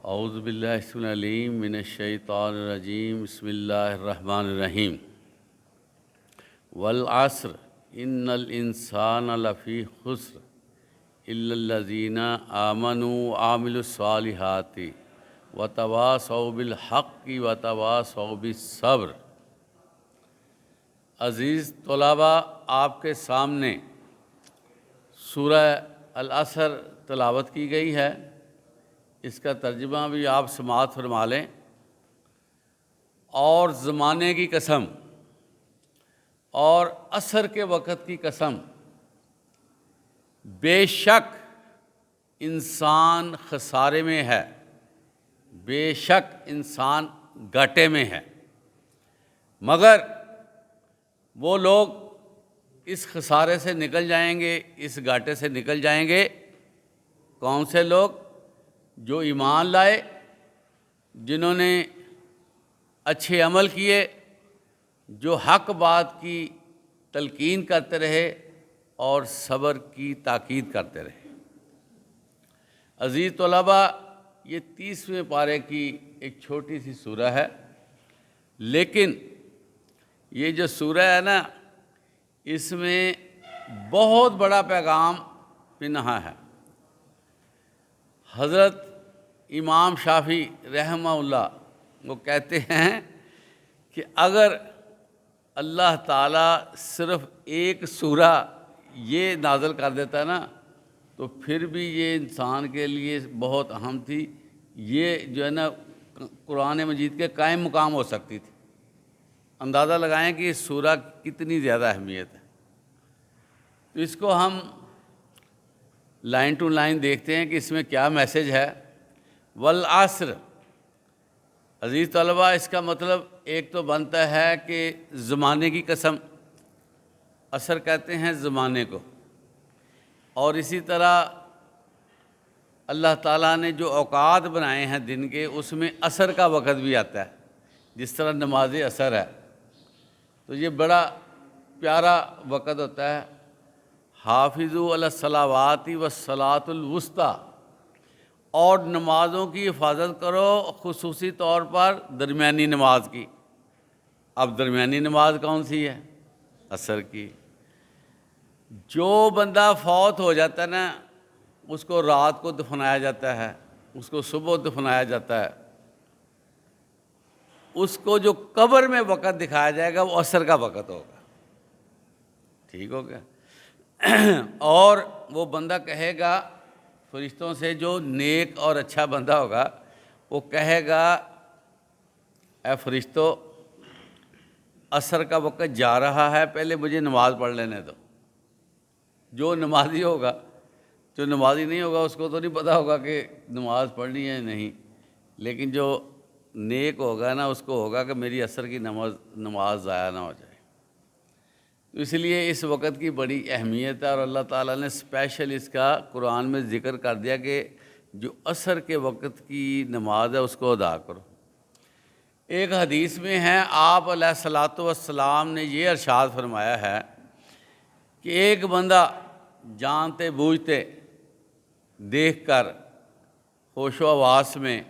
اعوذ باللہ السمیع العلیم من الشیطان الرجیم بسم اللہ الرحمن الرحیم والعصر ان الانسان لفی خسر الا الذین آمنوا وعملوا الصالحات وتواصوا بالحق وتواصوا بالصبر۔ عزیز طلباء، آپ کے سامنے سورہ العصر تلاوت کی گئی ہے، اس کا ترجمہ بھی آپ سماعت فرما لیں۔ اور زمانے کی قسم اور عصر کے وقت کی قسم، بے شک انسان خسارے میں ہے، بے شک انسان گھاٹے میں ہے، مگر وہ لوگ اس خسارے سے نکل جائیں گے، اس گھاٹے سے نکل جائیں گے۔ کون سے لوگ؟ جو ایمان لائے، جنہوں نے اچھے عمل کیے، جو حق بات کی تلقین کرتے رہے اور صبر کی تاکید کرتے رہے۔ عزیز طلباء، یہ 30ویں پارے کی ایک چھوٹی سی سورہ ہے، لیکن یہ جو سورہ ہے نا، اس میں بہت بڑا پیغام پنہاں ہے۔ حضرت امام شافعی رحمہ اللہ وہ کہتے ہیں کہ اگر اللہ تعالیٰ صرف ایک سورہ یہ نازل کر دیتا نا، تو پھر بھی یہ انسان کے لیے بہت اہم تھی، یہ جو ہے نا قرآن مجید کے قائم مقام ہو سکتی تھی۔ اندازہ لگائیں کہ اس سورہ کتنی زیادہ اہمیت ہے۔ تو اس کو ہم لائن ٹو لائن دیکھتے ہیں کہ اس میں کیا میسج ہے۔ والعصر، عزیز طلباء، اس کا مطلب ایک تو بنتا ہے کہ زمانے کی قسم، عصر کہتے ہیں زمانے کو، اور اسی طرح اللہ تعالیٰ نے جو اوقات بنائے ہیں دن کے، اس میں عصر کا وقت بھی آتا ہے، جس طرح نماز عصر ہے، تو یہ بڑا پیارا وقت ہوتا ہے۔ حافظوا علی الصلوات والصلاۃ الوسطیٰ، اور نمازوں کی حفاظت کرو، خصوصی طور پر درمیانی نماز کی۔ اب درمیانی نماز کون سی ہے؟ عصر کی۔ جو بندہ فوت ہو جاتا ہے نا، اس کو رات کو دفنایا جاتا ہے، اس کو صبح دفنایا جاتا ہے، اس کو جو قبر میں وقت دکھایا جائے گا وہ عصر کا وقت ہوگا۔ ٹھیک ہو گیا؟ اور وہ بندہ کہے گا فرشتوں سے، جو نیک اور اچھا بندہ ہوگا، وہ کہے گا اے فرشتوں، عصر کا وقت جا رہا ہے، پہلے مجھے نماز پڑھ لینے دو۔ جو نمازی ہوگا، جو نمازی نہیں ہوگا اس کو تو نہیں پتہ ہوگا کہ نماز پڑھنی ہے یا نہیں، لیکن جو نیک ہوگا نا، اس کو ہوگا کہ میری عصر کی نماز ضائع نہ ہو جائے۔ تو اس لیے اس وقت کی بڑی اہمیت ہے، اور اللہ تعالیٰ نے اسپیشل اس کا قرآن میں ذکر کر دیا کہ جو عصر کے وقت کی نماز ہے اس کو ادا کرو۔ ایک حدیث میں ہے، آپ علیہ الصلاۃ والسلام نے یہ ارشاد فرمایا ہے کہ ایک بندہ جانتے بوجھتے دیکھ کر ہوش و حواس میں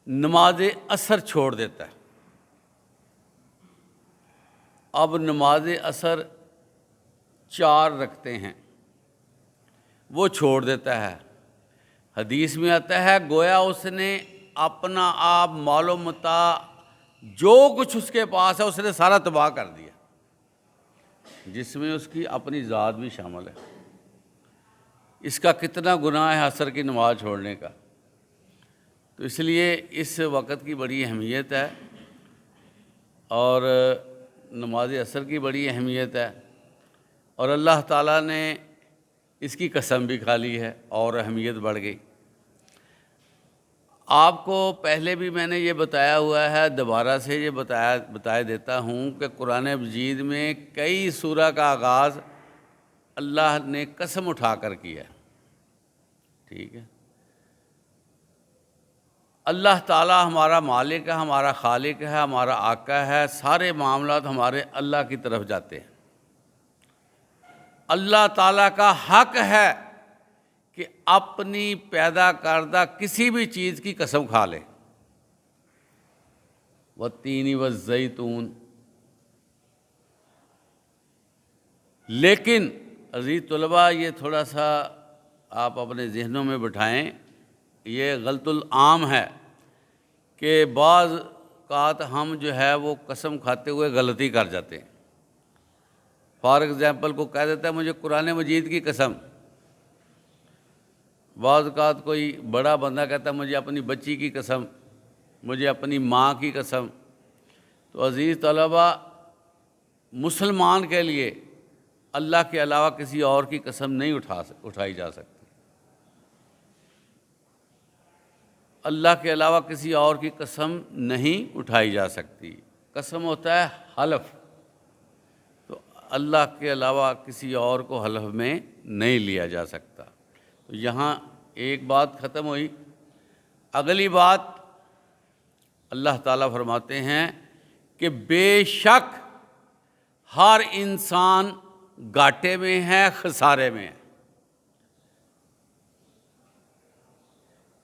نماز عصر چھوڑ دیتا ہے۔ اب نماز عصر 4 رکھتے ہیں، وہ چھوڑ دیتا ہے۔ حدیث میں آتا ہے گویا اس نے اپنا آپ مال و متاع جو کچھ اس کے پاس ہے اس نے سارا تباہ کر دیا، جس میں اس کی اپنی ذات بھی شامل ہے۔ اس کا کتنا گناہ ہے عصر کی نماز چھوڑنے کا۔ تو اس لیے اس وقت کی بڑی اہمیت ہے، اور نماز عصر کی بڑی اہمیت ہے، اور اللہ تعالیٰ نے اس کی قسم بھی کھا لی ہے اور اہمیت بڑھ گئی۔ آپ کو پہلے بھی میں نے یہ بتایا ہوا ہے، دوبارہ سے یہ بتایا دیتا ہوں کہ قرآن مجید میں کئی سورہ کا آغاز اللہ نے قسم اٹھا کر کیا ہے۔ ٹھیک ہے؟ اللہ تعالیٰ ہمارا مالک ہے، ہمارا خالق ہے، ہمارا آقا ہے، سارے معاملات ہمارے اللہ کی طرف جاتے ہیں۔ اللہ تعالیٰ کا حق ہے کہ اپنی پیدا کردہ کسی بھی چیز کی قسم کھا لے، والتین والزیتون۔ لیکن عزیز طلباء، یہ تھوڑا سا آپ اپنے ذہنوں میں بٹھائیں، یہ غلط العام ہے کہ بعض اوقات ہم جو ہے وہ قسم کھاتے ہوئے غلطی کر جاتے ہیں۔ فار ایگزامپل کو کہہ دیتا ہے مجھے قرآن مجید کی قسم، بعض اوقات کوئی بڑا بندہ کہتا ہے مجھے اپنی بچی کی قسم، مجھے اپنی ماں کی قسم۔ تو عزیز طلباء، مسلمان کے لیے اللہ کے علاوہ کسی اور کی قسم نہیں اٹھائی جا سکتی۔ اللہ کے علاوہ کسی اور کی قسم نہیں اٹھائی جا سکتی۔ قسم ہوتا ہے حلف، تو اللہ کے علاوہ کسی اور کو حلف میں نہیں لیا جا سکتا۔ تو یہاں ایک بات ختم ہوئی۔ اگلی بات اللہ تعالیٰ فرماتے ہیں کہ بے شک ہر انسان گھاٹے میں ہے، خسارے میں ہے۔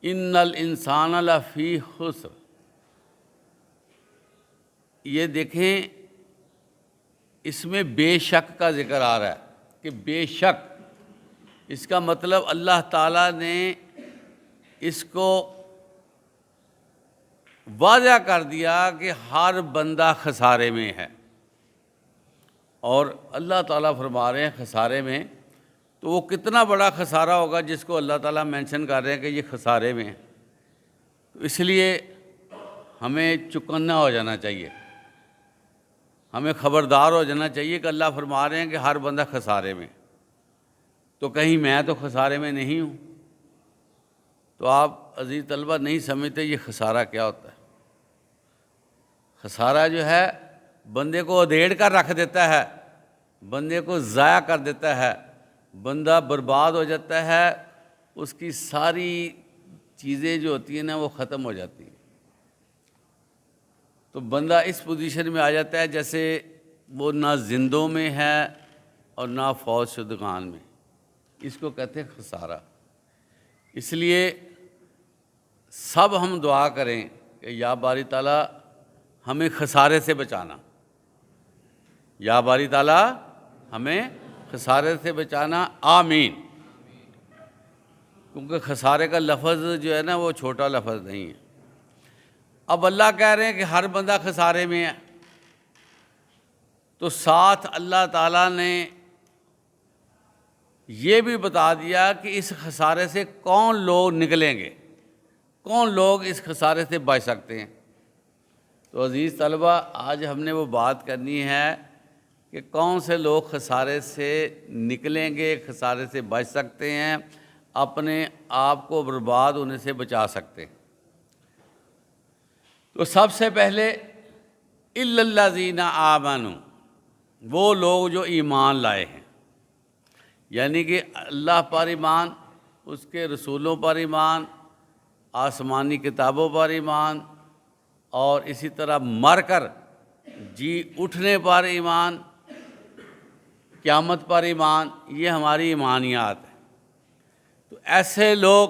ان الانسان لفی خسر۔ یہ دیکھیں، اس میں بے شک کا ذکر آ رہا ہے کہ بے شک، اس کا مطلب اللہ تعالیٰ نے اس کو واضح کر دیا کہ ہر بندہ خسارے میں ہے۔ اور اللہ تعالیٰ فرما رہے ہیں خسارے میں، تو وہ کتنا بڑا خسارہ ہوگا جس کو اللہ تعالیٰ مینشن کر رہے ہیں کہ یہ خسارے میں ہے۔ تو اس لیے ہمیں چوکنا ہو جانا چاہیے، ہمیں خبردار ہو جانا چاہیے کہ اللہ فرما رہے ہیں کہ ہر بندہ خسارے میں، تو کہیں میں تو خسارے میں نہیں ہوں۔ تو آپ عزیز طلبہ نہیں سمجھتے یہ خسارہ کیا ہوتا ہے۔ خسارہ جو ہے بندے کو ادھیڑ کر رکھ دیتا ہے، بندے کو ضائع کر دیتا ہے، بندہ برباد ہو جاتا ہے، اس کی ساری چیزیں جو ہوتی ہیں نا وہ ختم ہو جاتی ہیں۔ تو بندہ اس پوزیشن میں آ جاتا ہے جیسے وہ نہ زندوں میں ہے اور نہ فوت شدگان میں، اس کو کہتے ہیں خسارہ۔ اس لیے سب ہم دعا کریں کہ یا باری تعالیٰ ہمیں خسارے سے بچانا، یا باری تعالیٰ ہمیں خسارے سے بچانا، آمین۔ کیونکہ خسارے کا لفظ جو ہے نا وہ چھوٹا لفظ نہیں ہے۔ اب اللہ کہہ رہے ہیں کہ ہر بندہ خسارے میں ہے، تو ساتھ اللہ تعالیٰ نے یہ بھی بتا دیا کہ اس خسارے سے کون لوگ نکلیں گے، کون لوگ اس خسارے سے بچ سکتے ہیں۔ تو عزیز طلبہ، آج ہم نے وہ بات کرنی ہے کہ کون سے لوگ خسارے سے نکلیں گے، خسارے سے بچ سکتے ہیں، اپنے آپ کو برباد ہونے سے بچا سکتے ہیں۔ تو سب سے پہلے الا الذین آمنوا، وہ لوگ جو ایمان لائے ہیں، یعنی کہ اللہ پر ایمان، اس کے رسولوں پر ایمان، آسمانی کتابوں پر ایمان، اور اسی طرح مر کر جی اٹھنے پر ایمان، قیامت پر ایمان، یہ ہماری ایمانیات ہے۔ تو ایسے لوگ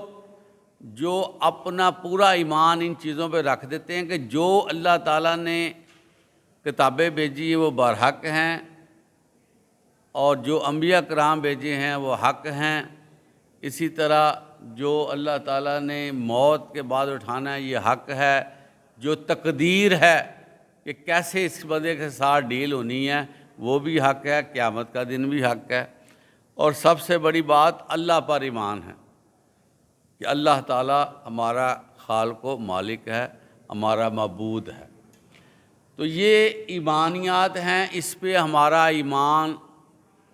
جو اپنا پورا ایمان ان چیزوں پہ رکھ دیتے ہیں کہ جو اللہ تعالیٰ نے کتابیں بھیجی ہیں وہ برحق ہیں، اور جو انبیاء کرام بھیجے ہیں وہ حق ہیں، اسی طرح جو اللہ تعالیٰ نے موت کے بعد اٹھانا ہے یہ حق ہے، جو تقدیر ہے کہ کیسے اس بندے کے ساتھ ڈیل ہونی ہے وہ بھی حق ہے، قیامت کا دن بھی حق ہے، اور سب سے بڑی بات اللہ پر ایمان ہے کہ اللہ تعالیٰ ہمارا خالق و مالک ہے، ہمارا معبود ہے۔ تو یہ ایمانیات ہیں، اس پہ ہمارا ایمان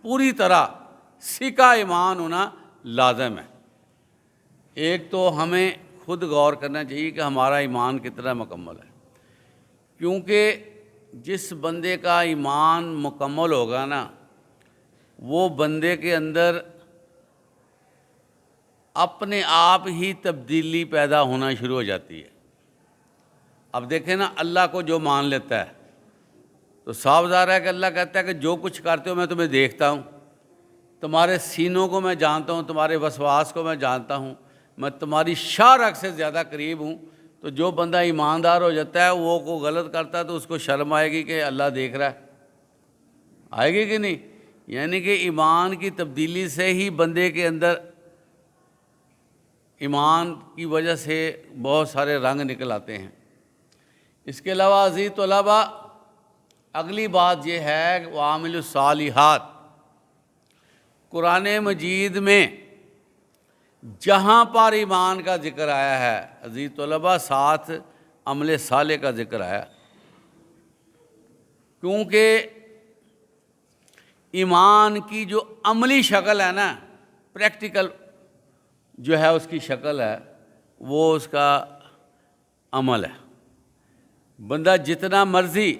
پوری طرح سکا ایمان ہونا لازم ہے۔ ایک تو ہمیں خود غور کرنا چاہیے کہ ہمارا ایمان کتنا مکمل ہے، کیونکہ جس بندے کا ایمان مکمل ہوگا نا، وہ بندے کے اندر اپنے آپ ہی تبدیلی پیدا ہونا شروع ہو جاتی ہے۔ اب دیکھیں نا، اللہ کو جو مان لیتا ہے تو صاف ظاہر ہے کہ اللہ کہتا ہے کہ جو کچھ کرتے ہو میں تمہیں دیکھتا ہوں، تمہارے سینوں کو میں جانتا ہوں، تمہارے وسواس کو میں جانتا ہوں، میں تمہاری شاہ رگ سے زیادہ قریب ہوں۔ تو جو بندہ ایماندار ہو جاتا ہے، وہ کو غلط کرتا ہے تو اس کو شرم آئے گی کہ اللہ دیکھ رہا ہے، آئے گی کہ نہیں؟ یعنی کہ ایمان کی تبدیلی سے ہی بندے کے اندر ایمان کی وجہ سے بہت سارے رنگ نکل آتے ہیں۔ اس کے علاوہ عزیز طلباء، اگلی بات یہ ہے کہ وعامل الصالحات، قرآن مجید میں جہاں پر ایمان کا ذکر آیا ہے عزیز طلباء، ساتھ عمل صالح کا ذکر آیا، کیونکہ ایمان کی جو عملی شکل ہے نا، پریکٹیکل جو ہے اس کی شکل ہے، وہ اس کا عمل ہے۔ بندہ جتنا مرضی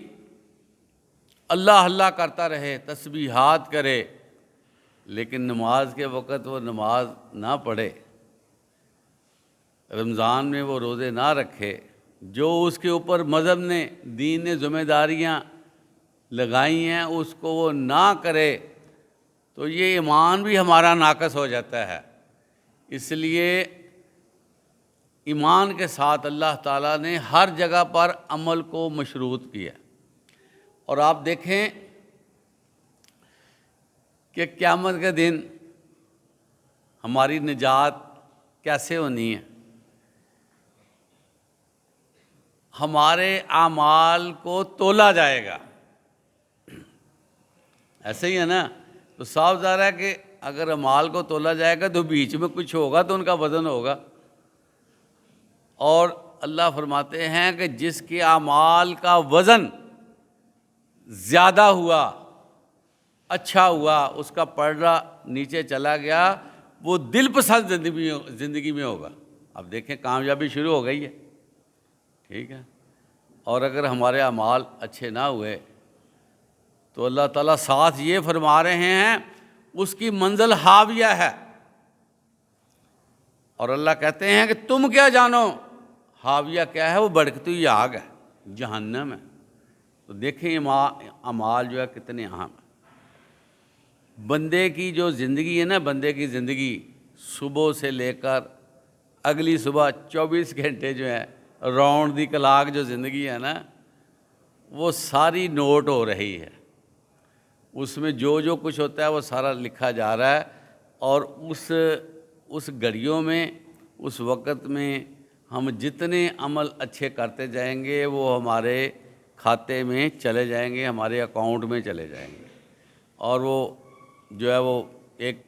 اللہ اللہ کرتا رہے، تسبیحات کرے، لیکن نماز کے وقت وہ نماز نہ پڑھے، رمضان میں وہ روزے نہ رکھے، جو اس کے اوپر مذہب نے، دین نے ذمہ داریاں لگائی ہیں اس کو وہ نہ کرے، تو یہ ایمان بھی ہمارا ناقص ہو جاتا ہے۔ اس لیے ایمان کے ساتھ اللہ تعالیٰ نے ہر جگہ پر عمل کو مشروط کیا۔ اور آپ دیکھیں کہ قیامت کے دن ہماری نجات کیسے ہونی ہے۔ ہمارے اعمال کو تولا جائے گا، ایسے ہی ہے نا؟ تو صاف ظاہر ہے کہ اگر اعمال کو تولا جائے گا تو بیچ میں کچھ ہوگا تو ان کا وزن ہوگا۔ اور اللہ فرماتے ہیں کہ جس کے اعمال کا وزن زیادہ ہوا، اچھا ہوا، اس کا پردہ نیچے چلا گیا، وہ دل پسند زندگی میں ہوگا۔ اب دیکھیں کامیابی شروع ہو گئی ہے، ٹھیک ہے؟ اور اگر ہمارے اعمال اچھے نہ ہوئے تو اللہ تعالیٰ ساتھ یہ فرما رہے ہیں اس کی منزل حاویہ ہے۔ اور اللہ کہتے ہیں کہ تم کیا جانو حاویہ کیا ہے؟ وہ بھڑکتی ہوئی آگ ہے، جہنم ہے۔ تو دیکھیں اعمال جو ہے کتنے اہم ہیں۔ بندے کی جو زندگی ہے نا، بندے کی زندگی صبح سے لے کر اگلی صبح 24 گھنٹے جو ہے، راؤنڈ دی کلاک جو زندگی ہے نا، وہ ساری نوٹ ہو رہی ہے۔ اس میں جو جو کچھ ہوتا ہے وہ سارا لکھا جا رہا ہے، اور اس گھڑیوں میں، اس وقت میں ہم جتنے عمل اچھے کرتے جائیں گے وہ ہمارے کھاتے میں چلے جائیں گے، ہمارے اکاؤنٹ میں چلے جائیں گے، اور وہ جو ہے وہ ایک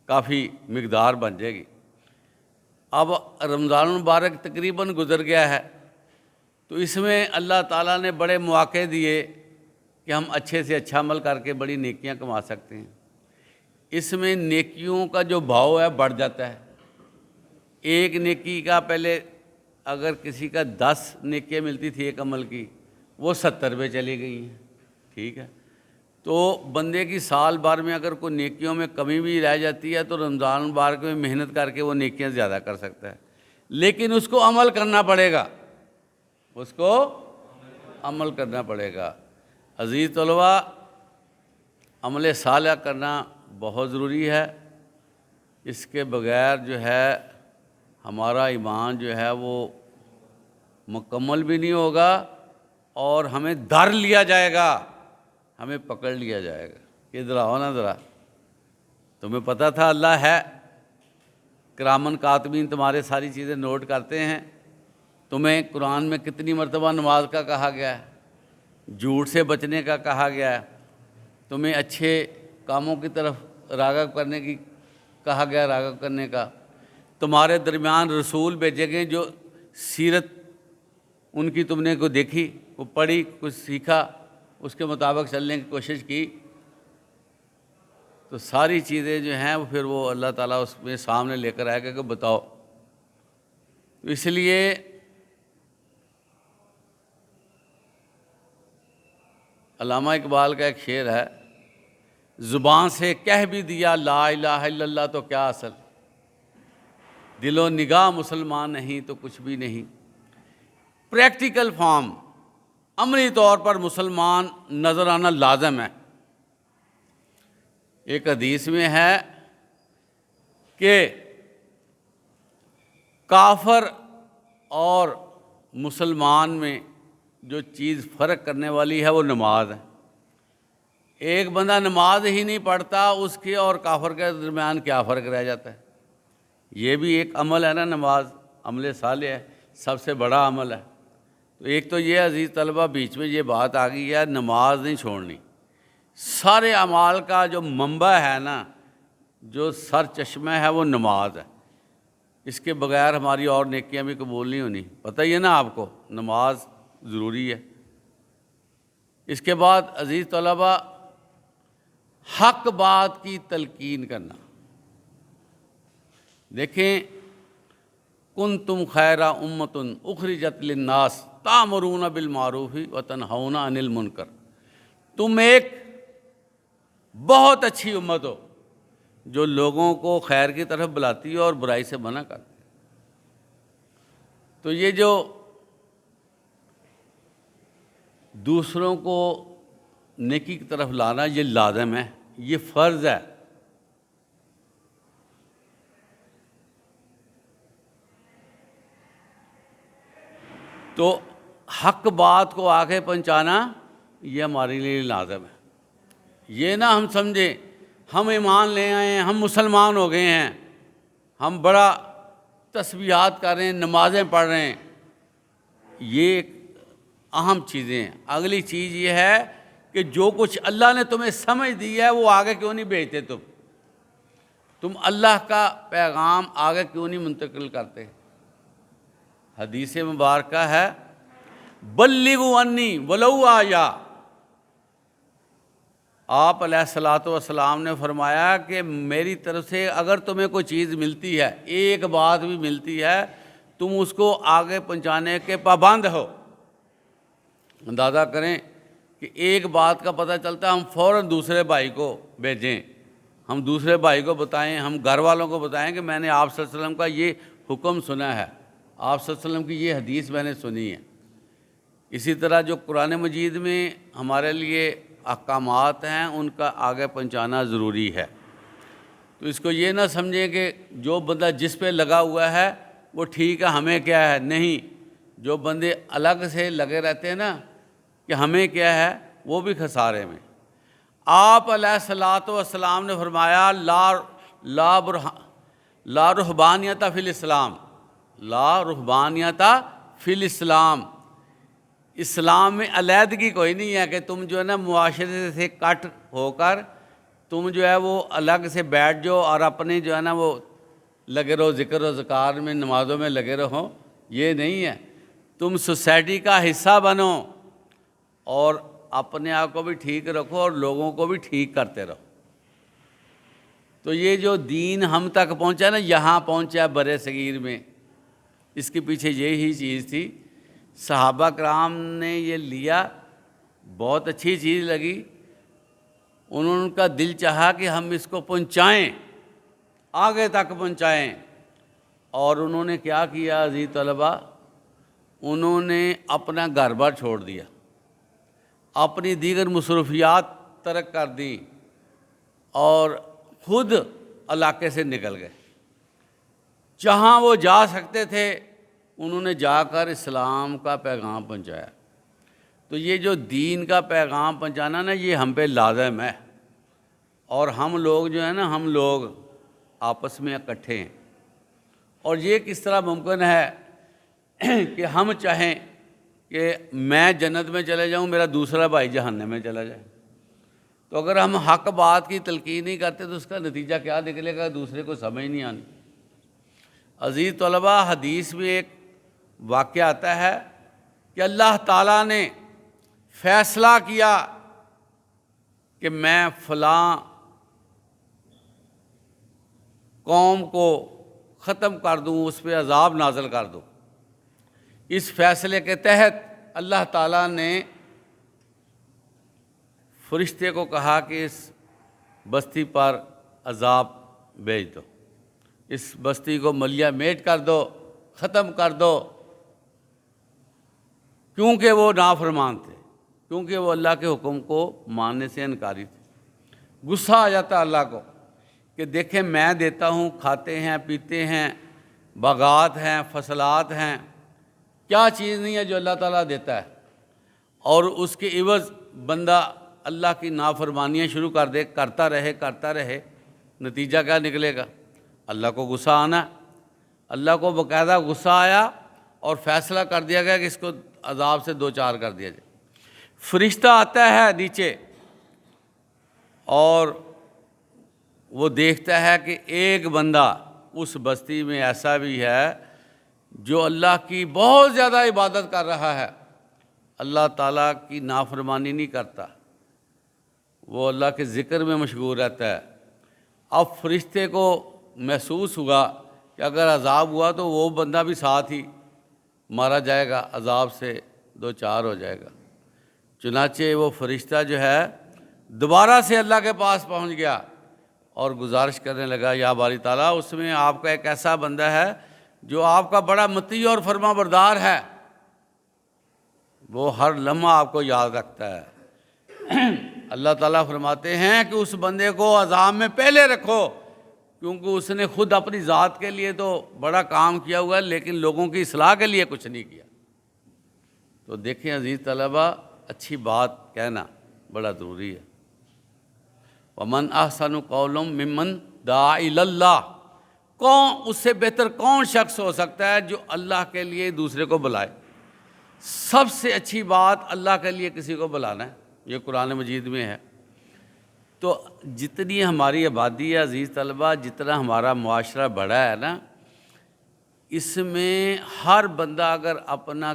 کافی مقدار بن جائے گی۔ اب رمضان المبارک تقریباً گزر گیا ہے، تو اس میں اللہ تعالیٰ نے بڑے مواقع دیے کہ ہم اچھے سے اچھا عمل کر کے بڑی نیکیاں کما سکتے ہیں۔ اس میں نیکیوں کا جو بھاؤ ہے بڑھ جاتا ہے۔ ایک نیکی کا پہلے اگر کسی کا 10 نیکیاں ملتی تھی ایک عمل کی، وہ 70 پہ چلی گئی ہیں، ٹھیک ہے؟ تو بندے کی سال بھر میں اگر کوئی نیکیوں میں کمی بھی رہ جاتی ہے تو رمضان مبارک میں محنت کر کے وہ نیکیاں زیادہ کر سکتا ہے، لیکن اس کو عمل کرنا پڑے گا، اس کو عمل کرنا پڑے گا۔ عزیز طلباء، عمل صالح کرنا بہت ضروری ہے۔ اس کے بغیر جو ہے ہمارا ایمان جو ہے وہ مکمل بھی نہیں ہوگا، اور ہمیں دھر لیا جائے گا، ہمیں پکڑ لیا جائے گا کہ ادھر آؤ نا ذرا، تمہیں پتہ تھا اللہ ہے، کرامن کاتبین تمہارے ساری چیزیں نوٹ کرتے ہیں، تمہیں قرآن میں کتنی مرتبہ نماز کا کہا گیا ہے، جھوٹ سے بچنے کا کہا گیا ہے، تمہیں اچھے کاموں کی طرف راغب کرنے کی کہا گیا، راغب کرنے کا، تمہارے درمیان رسول بھیجے گئے جو سیرت ان کی تم نے کو دیکھی، کو پڑھی، کچھ سیکھا، اس کے مطابق چلنے کی کوشش کی، تو ساری چیزیں جو ہیں وہ پھر وہ اللہ تعالیٰ اس میں سامنے لے کر آئے گا کہ بتاؤ۔ تو اس لیے علامہ اقبال کا ایک شعر ہے، زبان سے کہہ بھی دیا لا الہ الا اللہ تو کیا اثر، دل و نگاہ مسلمان نہیں تو کچھ بھی نہیں۔ پریکٹیکل فارم، عملی طور پر مسلمان نظر آنا لازم ہے۔ ایک حدیث میں ہے کہ کافر اور مسلمان میں جو چیز فرق کرنے والی ہے وہ نماز ہے۔ ایک بندہ نماز ہی نہیں پڑھتا، اس کے اور کافر کے درمیان کیا فرق رہ جاتا ہے؟ یہ بھی ایک عمل ہے نا، نماز عمل صالح ہے، سب سے بڑا عمل ہے۔ تو ایک تو یہ عزیز طلبہ بیچ میں یہ بات آ گئی ہے، نماز نہیں چھوڑنی۔ سارے اعمال کا جو منبع ہے نا، جو سر چشمہ ہے، وہ نماز ہے۔ اس کے بغیر ہماری اور نیکیاں بھی قبول نہیں ہونی، پتہ ہی ہے نا آپ کو، نماز ضروری ہے۔ اس کے بعد عزیز طلبہ، حق بات کی تلقین کرنا۔ دیکھیں، کنتم خیر امۃ اخرجت للناس تأمرون بالمعروف وتنہون عن المنکر، تم ایک بہت اچھی امت ہو جو لوگوں کو خیر کی طرف بلاتی ہے اور برائی سے منع کرتی ہے۔ تو یہ جو دوسروں کو نیکی کی طرف لانا، یہ لازم ہے، یہ فرض ہے۔ تو حق بات کو آگے پہنچانا یہ ہمارے لیے لازم ہے۔ یہ نہ ہم سمجھیں ہم ایمان لے آئے ہیں، ہم مسلمان ہو گئے ہیں، ہم بڑا تسبیحات کر رہے ہیں، نمازیں پڑھ رہے ہیں، یہ ایک اہم چیزیں ہیں۔ اگلی چیز یہ ہے کہ جو کچھ اللہ نے تمہیں سمجھ دی ہے وہ آگے کیوں نہیں بھیجتے؟ تم اللہ کا پیغام آگے کیوں نہیں منتقل کرتے؟ حدیث مبارکہ ہے، بلغوا انی ولو آیا۔ آپ علیہ الصلوۃ والسلام نے فرمایا کہ میری طرف سے اگر تمہیں کوئی چیز ملتی ہے، ایک بات بھی ملتی ہے، تم اس کو آگے پہنچانے کے پابند ہو۔ اندازہ کریں کہ ایک بات کا پتہ چلتا ہے، ہم فوراً دوسرے بھائی کو بھیجیں، ہم دوسرے بھائی کو بتائیں، ہم گھر والوں کو بتائیں کہ میں نے آپ صلی اللہ علیہ وسلم کا یہ حکم سنا ہے، آپ صلی اللہ علیہ وسلم کی یہ حدیث میں نے سنی ہے۔ اسی طرح جو قرآن مجید میں ہمارے لیے احکامات ہیں، ان کا آگے پہنچانا ضروری ہے۔ تو اس کو یہ نہ سمجھیں کہ جو بندہ جس پہ لگا ہوا ہے وہ ٹھیک ہے، ہمیں کیا ہے، نہیں۔ جو بندے الگ سے لگے رہتے ہیں نا کہ ہمیں کیا ہے، وہ بھی خسارے میں۔ آپ علیہ الصلوۃ والسلام نے فرمایا، لا رہبانیت فی الاسلام، لا رہبانیت فی الاسلام، اسلام میں علیحدگی کوئی نہیں ہے کہ تم جو ہے نا معاشرے سے کٹ ہو کر تم جو ہے وہ الگ سے بیٹھ جاؤ اور اپنے جو ہے نا وہ لگے رہو ذکر و ذکار میں، نمازوں میں لگے رہو۔ یہ نہیں ہے، تم سوسائٹی کا حصہ بنو اور اپنے آپ کو بھی ٹھیک رکھو اور لوگوں کو بھی ٹھیک کرتے رہو۔ تو یہ جو دین ہم تک پہنچا نا، یہاں پہنچا برِ صغیر میں، اس کے پیچھے یہی چیز تھی۔ صحابہ کرام نے یہ لیا، بہت اچھی چیز لگی، انہوں کا دل چاہا کہ ہم اس کو پہنچائیں، آگے تک پہنچائیں۔ اور انہوں نے کیا کیا عزیز طلبہ؟ انہوں نے اپنا گھر بار چھوڑ دیا، اپنی دیگر مصروفیات ترک کر دیں اور خود علاقے سے نکل گئے۔ جہاں وہ جا سکتے تھے انہوں نے جا کر اسلام کا پیغام پہنچایا۔ تو یہ جو دین کا پیغام پہنچانا نا، یہ ہم پہ لازم ہے۔ اور ہم لوگ جو ہیں نا، ہم لوگ آپس میں اکٹھے ہیں۔ اور یہ کس طرح ممکن ہے کہ ہم چاہیں کہ میں جنت میں چلے جاؤں، میرا دوسرا بھائی جہنم میں چلا جائے؟ تو اگر ہم حق بات کی تلقین نہیں کرتے تو اس کا نتیجہ کیا نکلے گا؟ دوسرے کو سمجھ نہیں آنی۔ عزیز طلبہ، حدیث میں ایک واقعہ آتا ہے کہ اللہ تعالیٰ نے فیصلہ کیا کہ میں فلاں قوم کو ختم کر دوں، اس پہ عذاب نازل کر دوں۔ اس فیصلے کے تحت اللہ تعالیٰ نے فرشتے کو کہا کہ اس بستی پر عذاب بھیج دو، اس بستی کو ملیہ میٹ کر دو، ختم کر دو، کیونکہ وہ نافرمان تھے، کیونکہ وہ اللہ کے حکم کو ماننے سے انکاری تھے۔ غصہ آ جاتا ہے اللہ کو کہ دیکھیں میں دیتا ہوں، کھاتے ہیں پیتے ہیں، باغات ہیں، فصلات ہیں، کیا چیز نہیں ہے جو اللہ تعالیٰ دیتا ہے، اور اس کے عوض بندہ اللہ کی نافرمانیاں شروع کرتا رہے، نتیجہ کیا نکلے گا؟ اللہ کو غصہ آنا۔ اللہ کو باقاعدہ غصہ آیا اور فیصلہ کر دیا گیا کہ اس کو عذاب سے دوچار کر دیا جائے۔ فرشتہ آتا ہے نیچے اور وہ دیکھتا ہے کہ ایک بندہ اس بستی میں ایسا بھی ہے جو اللہ کی بہت زیادہ عبادت کر رہا ہے، اللہ تعالیٰ کی نافرمانی نہیں کرتا، وہ اللہ کے ذکر میں مشغول رہتا ہے۔ اب فرشتے کو محسوس ہوا کہ اگر عذاب ہوا تو وہ بندہ بھی ساتھ ہی مارا جائے گا، عذاب سے دوچار ہو جائے گا۔ چنانچہ وہ فرشتہ جو ہے دوبارہ سے اللہ کے پاس پہنچ گیا اور گزارش کرنے لگا، یا باری تعالیٰ اس میں آپ کا ایک ایسا بندہ ہے جو آپ کا بڑا مطیع اور فرما بردار ہے، وہ ہر لمحہ آپ کو یاد رکھتا ہے۔ اللہ تعالیٰ فرماتے ہیں کہ اس بندے کو عذاب میں پہلے رکھو، کیونکہ اس نے خود اپنی ذات کے لیے تو بڑا کام کیا ہوا ہے لیکن لوگوں کی اصلاح کے لیے کچھ نہیں کیا۔ تو دیکھیں عزیز طلبہ، اچھی بات کہنا بڑا ضروری ہے۔ وَمَنْ أَحْسَنُ قَوْلًا مِّمَّنْ دَعَا إِلَى اللَّهِ، کون اس سے بہتر کون شخص ہو سکتا ہے جو اللہ کے لیے دوسرے کو بلائے؟ سب سے اچھی بات اللہ کے لیے کسی کو بلانا ہے، یہ قرآن مجید میں ہے۔ تو جتنی ہماری آبادی ہے عزیز طلبہ، جتنا ہمارا معاشرہ بڑا ہے نا، اس میں ہر بندہ اگر اپنا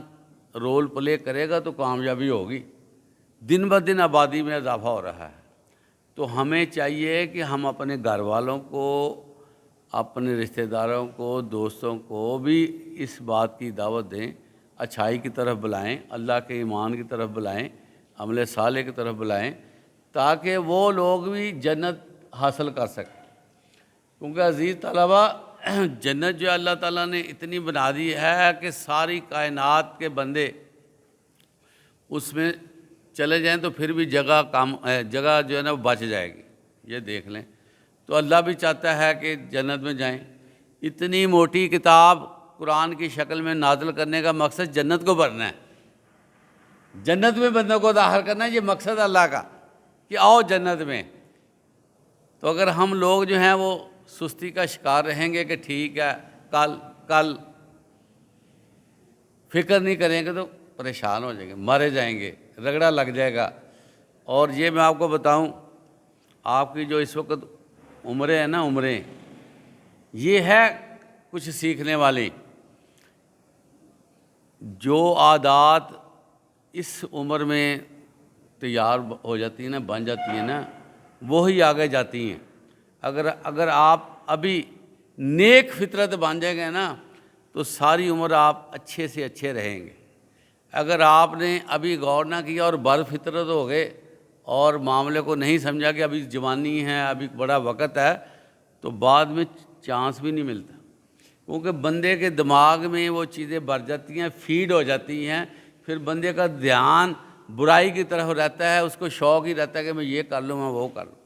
رول پلے کرے گا تو کامیابی ہوگی۔ دن بہ دن آبادی میں اضافہ ہو رہا ہے، تو ہمیں چاہیے کہ ہم اپنے گھر والوں کو، اپنے رشتہ داروں کو، دوستوں کو بھی اس بات کی دعوت دیں، اچھائی کی طرف بلائیں، اللہ کے ایمان کی طرف بلائیں، عمل صالح کی طرف بلائیں، تاکہ وہ لوگ بھی جنت حاصل کر سکیں۔ کیونکہ عزیز طلبہ، جنت جو اللہ تعالیٰ نے اتنی بنا دی ہے کہ ساری کائنات کے بندے اس میں چلے جائیں تو پھر بھی جگہ جو ہے نا وہ بچ جائے گی، یہ دیکھ لیں۔ تو اللہ بھی چاہتا ہے کہ جنت میں جائیں۔ اتنی موٹی کتاب قرآن کی شکل میں نازل کرنے کا مقصد جنت کو بھرنا ہے، جنت میں بندوں کو داخل کرنا ہے، یہ مقصد اللہ کا کہ آؤ جنت میں۔ تو اگر ہم لوگ جو ہیں وہ سستی کا شکار رہیں گے کہ ٹھیک ہے کل فکر نہیں کریں گے تو پریشان ہو جائیں گے، مارے جائیں گے، رگڑا لگ جائے گا۔ اور یہ میں آپ کو بتاؤں، آپ کی جو اس وقت عمریں ہیں نا، عمریں یہ ہے کچھ سیکھنے والی۔ جو عادات اس عمر میں تیار ہو جاتی ہیں نا، بن جاتی ہیں نا، وہی آگے جاتی ہیں۔ اگر آپ ابھی نیک فطرت بن جائیں گے نا تو ساری عمر آپ اچھے سے اچھے رہیں گے۔ اگر آپ نے ابھی غور نہ کیا اور بد فطرت ہو گئے اور معاملے کو نہیں سمجھا کہ ابھی جوانی ہے، ابھی بڑا وقت ہے، تو بعد میں چانس بھی نہیں ملتا، کیونکہ بندے کے دماغ میں وہ چیزیں بھر جاتی ہیں، فیڈ ہو جاتی ہیں، پھر بندے کا دھیان برائی کی طرف رہتا ہے، اس کو شوق ہی رہتا ہے کہ میں یہ کر لوں، میں وہ کر لوں۔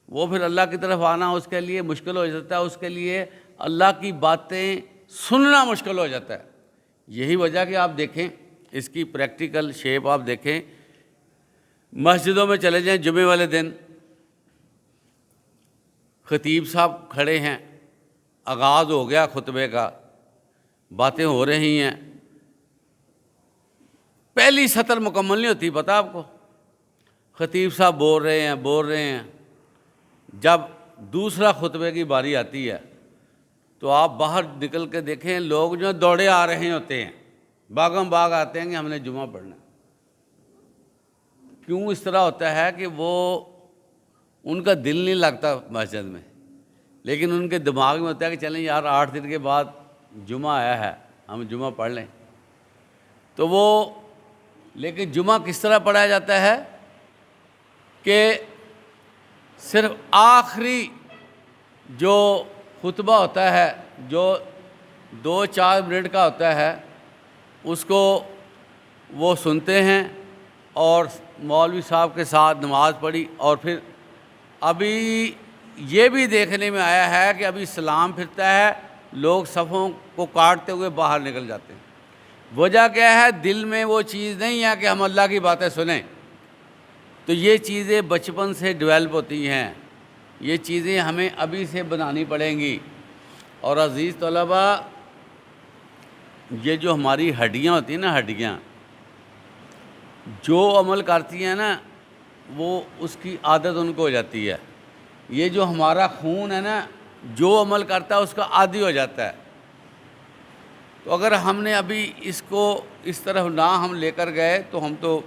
وہ پھر اللہ کی طرف آنا اس کے لیے مشکل ہو جاتا ہے، اس کے لیے اللہ کی باتیں سننا مشکل ہو جاتا ہے۔ یہی وجہ کہ آپ دیکھیں اس کی پریکٹیکل شیپ، آپ دیکھیں مسجدوں میں چلے جائیں، جمعے والے دن خطیب صاحب کھڑے ہیں، آغاز ہو گیا خطبے کا، باتیں ہو رہی ہیں، پہلی سطر مکمل نہیں ہوتی، پتہ آپ کو، خطیب صاحب بول رہے ہیں، جب دوسرا خطبے کی باری آتی ہے تو آپ باہر نکل کے دیکھیں، لوگ جو دوڑے آ رہے ہوتے ہیں، باغم باغ آتے ہیں کہ ہم نے جمعہ پڑھنا۔ کیوں اس طرح ہوتا ہے کہ وہ ان کا دل نہیں لگتا مسجد میں، لیکن ان کے دماغ میں ہوتا ہے کہ چلیں یار 8 دن کے بعد جمعہ آیا ہے، ہم جمعہ پڑھ لیں۔ تو وہ لیکن جمعہ کس طرح پڑھایا جاتا ہے کہ صرف آخری جو خطبہ ہوتا ہے، جو 2-4 منٹ کا ہوتا ہے، اس کو وہ سنتے ہیں اور مولوی صاحب کے ساتھ نماز پڑھی اور پھر ابھی یہ بھی دیکھنے میں آیا ہے کہ ابھی سلام پھرتا ہے، لوگ صفوں کو کاٹتے ہوئے باہر نکل جاتے ہیں۔ وجہ کیا ہے؟ دل میں وہ چیز نہیں ہے کہ ہم اللہ کی باتیں سنیں۔ تو یہ چیزیں بچپن سے ڈیولپ ہوتی ہیں، یہ چیزیں ہمیں ابھی سے بنانی پڑیں گی۔ اور عزیز طلباء، یہ جو ہماری ہڈیاں ہوتی ہیں نا، ہڈیاں جو عمل کرتی ہیں نا، وہ اس کی عادت ان کو ہو جاتی ہے۔ یہ جو ہمارا خون ہے نا، جو عمل کرتا ہے اس کا عادی ہو جاتا ہے۔ تو اگر ہم نے ابھی اس کو اس طرف نہ ہم لے کر گئے تو ہم تو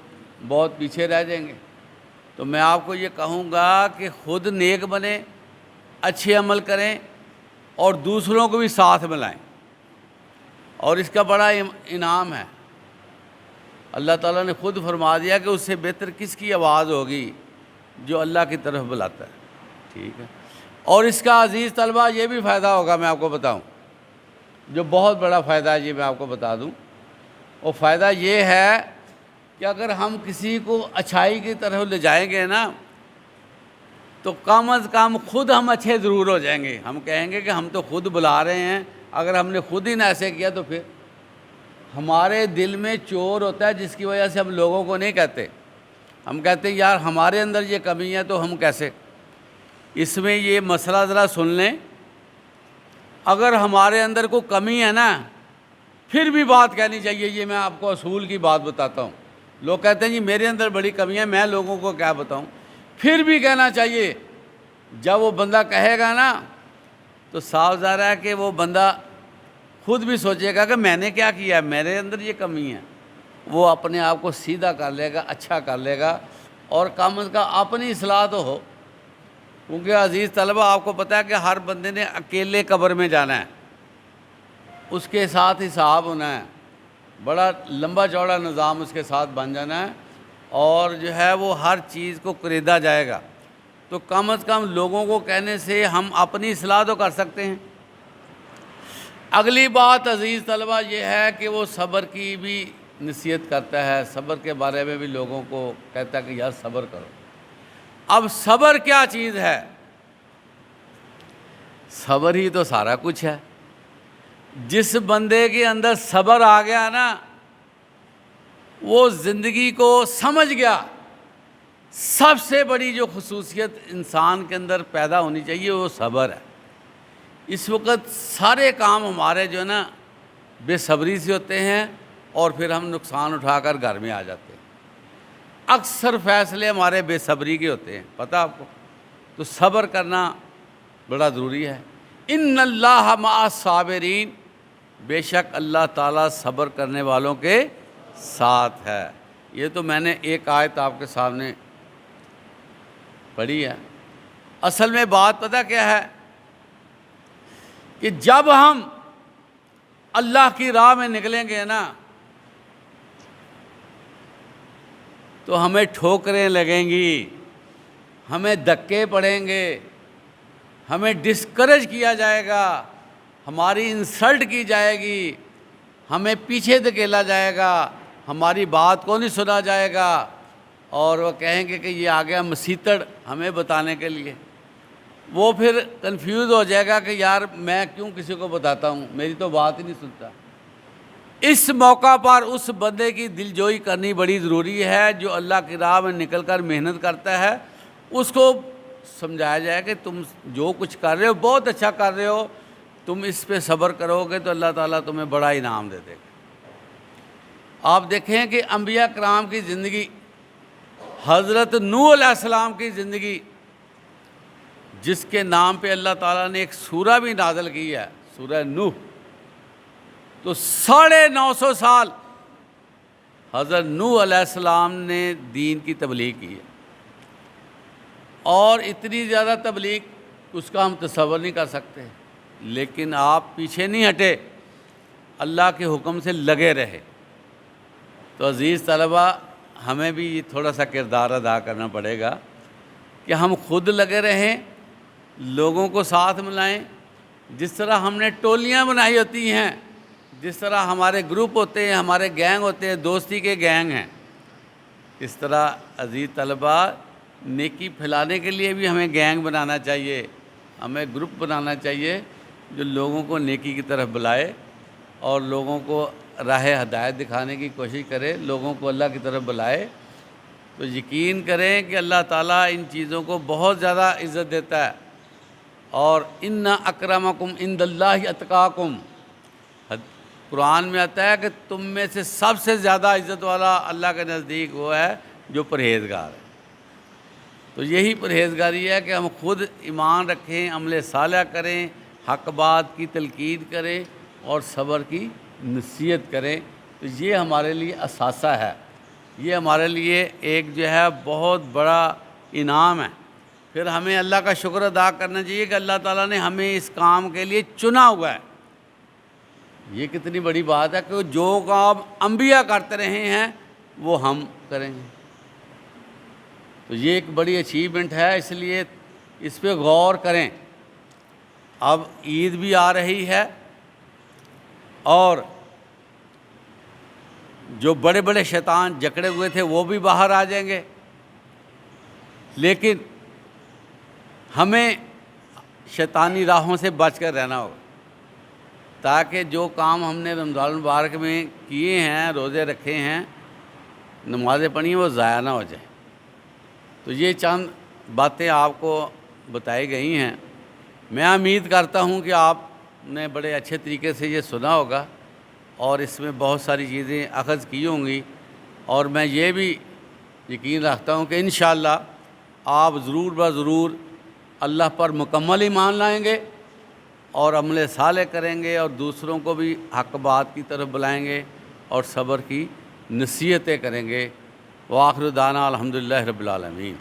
بہت پیچھے رہ جائیں گے۔ تو میں آپ کو یہ کہوں گا کہ خود نیک بنیں، اچھے عمل کریں اور دوسروں کو بھی ساتھ ملائیں، اور اس کا بڑا انعام ہے۔ اللہ تعالیٰ نے خود فرما دیا کہ اس سے بہتر کس کی آواز ہوگی جو اللہ کی طرف بلاتا ہے، ٹھیک ہے۔ اور اس کا عزیز طلبہ یہ بھی فائدہ ہوگا، میں آپ کو بتاؤں، جو بہت بڑا فائدہ ہے، یہ میں آپ کو بتا دوں۔ وہ فائدہ یہ ہے کہ اگر ہم کسی کو اچھائی کی طرف لے جائیں گے نا، تو کم از کم خود ہم اچھے ضرور ہو جائیں گے۔ ہم کہیں گے کہ ہم تو خود بلا رہے ہیں، اگر ہم نے خود ہی نہ ایسے کیا تو پھر ہمارے دل میں چور ہوتا ہے، جس کی وجہ سے ہم لوگوں کو نہیں کہتے۔ ہم کہتے ہیں یار ہمارے اندر یہ کمی ہے تو ہم کیسے۔ اس میں یہ مسئلہ ذرا سن لیں، اگر ہمارے اندر کوئی کمی ہے نا، پھر بھی بات کہنی چاہیے۔ یہ میں آپ کو اصول کی بات بتاتا ہوں۔ لوگ کہتے ہیں جی میرے اندر بڑی کمی ہے، میں لوگوں کو کیا بتاؤں، پھر بھی کہنا چاہیے۔ جب وہ بندہ کہے گا نا تو صاف ظاہر ہے کہ وہ بندہ خود بھی سوچے گا کہ میں نے کیا کیا ہے، میرے اندر یہ کمی ہے۔ وہ اپنے آپ کو سیدھا کر لے گا، اچھا کر لے گا، اور کم از کم اپنی اصلاح تو ہو۔ کیونکہ عزیز طلبہ، آپ کو پتہ ہے کہ ہر بندے نے اکیلے قبر میں جانا ہے، اس کے ساتھ حساب ہونا ہے، بڑا لمبا چوڑا نظام اس کے ساتھ بن جانا ہے، اور جو ہے وہ ہر چیز کو خریدا جائے گا۔ تو کم از کم لوگوں کو کہنے سے ہم اپنی اصلاح تو کر سکتے ہیں۔ اگلی بات عزیز طلبہ یہ ہے کہ وہ صبر کی بھی نصیحت کرتا ہے، صبر کے بارے میں بھی لوگوں کو کہتا ہے کہ یار صبر کرو۔ اب صبر کیا چیز ہے؟ صبر ہی تو سارا کچھ ہے۔ جس بندے کے اندر صبر آ گیا نا، وہ زندگی کو سمجھ گیا۔ سب سے بڑی جو خصوصیت انسان کے اندر پیدا ہونی چاہیے وہ صبر ہے۔ اس وقت سارے کام ہمارے جو ہے نا بے صبری سے ہوتے ہیں، اور پھر ہم نقصان اٹھا کر گھر میں آ جاتے ہیں۔ اکثر فیصلے ہمارے بے صبری کے ہوتے ہیں، پتہ آپ کو۔ تو صبر کرنا بڑا ضروری ہے۔ ان اللہ مع الصابرین، بے شک اللہ تعالیٰ صبر کرنے والوں کے ساتھ ہے۔ یہ تو میں نے ایک آیت آپ کے سامنے پڑھی ہے۔ اصل میں بات پتہ کیا ہے کہ جب ہم اللہ کی راہ میں نکلیں گے نا تو ہمیں ٹھوکریں لگیں گی، ہمیں دھکے پڑیں گے، ہمیں ڈسکریج کیا جائے گا، ہماری انسلٹ کی جائے گی، ہمیں پیچھے دھکیلا جائے گا، ہماری بات کو نہیں سنا جائے گا، اور وہ کہیں گے کہ یہ آ گیا مسیتڑ ہمیں بتانے کے لیے۔ وہ پھر کنفیوز ہو جائے گا کہ یار میں کیوں کسی کو بتاتا ہوں، میری تو بات ہی نہیں سنتا۔ اس موقع پر اس بندے کی دل جوئی کرنی بڑی ضروری ہے جو اللہ کی راہ میں نکل کر محنت کرتا ہے۔ اس کو سمجھایا جائے کہ تم جو کچھ کر رہے ہو بہت اچھا کر رہے ہو، تم اس پہ صبر کرو گے تو اللہ تعالیٰ تمہیں بڑا انعام دے دے گا۔ آپ دیکھیں کہ انبیاء کرام کی زندگی، حضرت نوح علیہ السلام کی زندگی، جس کے نام پہ اللہ تعالیٰ نے ایک سورہ بھی نازل کی ہے، سورہ نوح، تو 950 سال حضرت نوح علیہ السلام نے دین کی تبلیغ کی ہے، اور اتنی زیادہ تبلیغ اس کا ہم تصور نہیں کر سکتے۔ لیکن آپ پیچھے نہیں ہٹے، اللہ کے حکم سے لگے رہے۔ تو عزیز طلبہ، ہمیں بھی یہ تھوڑا سا کردار ادا کرنا پڑے گا کہ ہم خود لگے رہیں، لوگوں کو ساتھ ملائیں۔ جس طرح ہم نے ٹولیاں بنائی ہوتی ہیں، جس طرح ہمارے گروپ ہوتے ہیں، ہمارے گینگ ہوتے ہیں، دوستی کے گینگ ہیں، اس طرح عزیز طلبہ نیکی پھیلانے کے لیے بھی ہمیں گینگ بنانا چاہیے، ہمیں گروپ بنانا چاہیے جو لوگوں کو نیکی کی طرف بلائے اور لوگوں کو راہ ہدایت دکھانے کی کوشش کرے، لوگوں کو اللہ کی طرف بلائے۔ تو یقین کریں کہ اللہ تعالیٰ ان چیزوں کو بہت زیادہ عزت دیتا ہے۔ اور ان اکرمکم عند اللہ اتقاکم، قرآن میں آتا ہے کہ تم میں سے سب سے زیادہ عزت والا اللہ کے نزدیک وہ ہے جو پرہیزگار ہے۔ تو یہی پرہیزگاری ہے کہ ہم خود ایمان رکھیں، عمل صالح کریں، حق بات کی تلقین کریں اور صبر کی نصیحت کریں۔ تو یہ ہمارے لیے اثاثہ ہے، یہ ہمارے لیے ایک جو ہے بہت بڑا انعام ہے۔ پھر ہمیں اللہ کا شکر ادا کرنا چاہیے کہ اللہ تعالیٰ نے ہمیں اس کام کے لیے چنا ہوا ہے۔ یہ کتنی بڑی بات ہے کہ جو کام انبیاء کرتے رہے ہیں وہ ہم کریں گے۔ تو یہ ایک بڑی اچیومنٹ ہے، اس لیے اس پہ غور کریں۔ اب عید بھی آ رہی ہے اور جو بڑے بڑے شیطان جکڑے ہوئے تھے وہ بھی باہر آ جائیں گے، لیکن ہمیں شیطانی راہوں سے بچ کر رہنا ہوگا تاکہ جو کام ہم نے رمضان المبارک میں کیے ہیں، روزے رکھے ہیں، نمازیں پڑھی ہیں، وہ ضائع نہ ہو جائیں۔ تو یہ چند باتیں آپ کو بتائی گئی ہیں۔ میں امید کرتا ہوں کہ آپ نے بڑے اچھے طریقے سے یہ سنا ہوگا اور اس میں بہت ساری چیزیں اخذ کی ہوں گی، اور میں یہ بھی یقین رکھتا ہوں کہ انشاءاللہ آپ ضرور بضرور اللہ پر مکمل ایمان لائیں گے اور عمل صالح کریں گے اور دوسروں کو بھی حق بات کی طرف بلائیں گے اور صبر کی نصیحتیں کریں گے۔ وآخر دعوانا الحمدللہ رب العالمین۔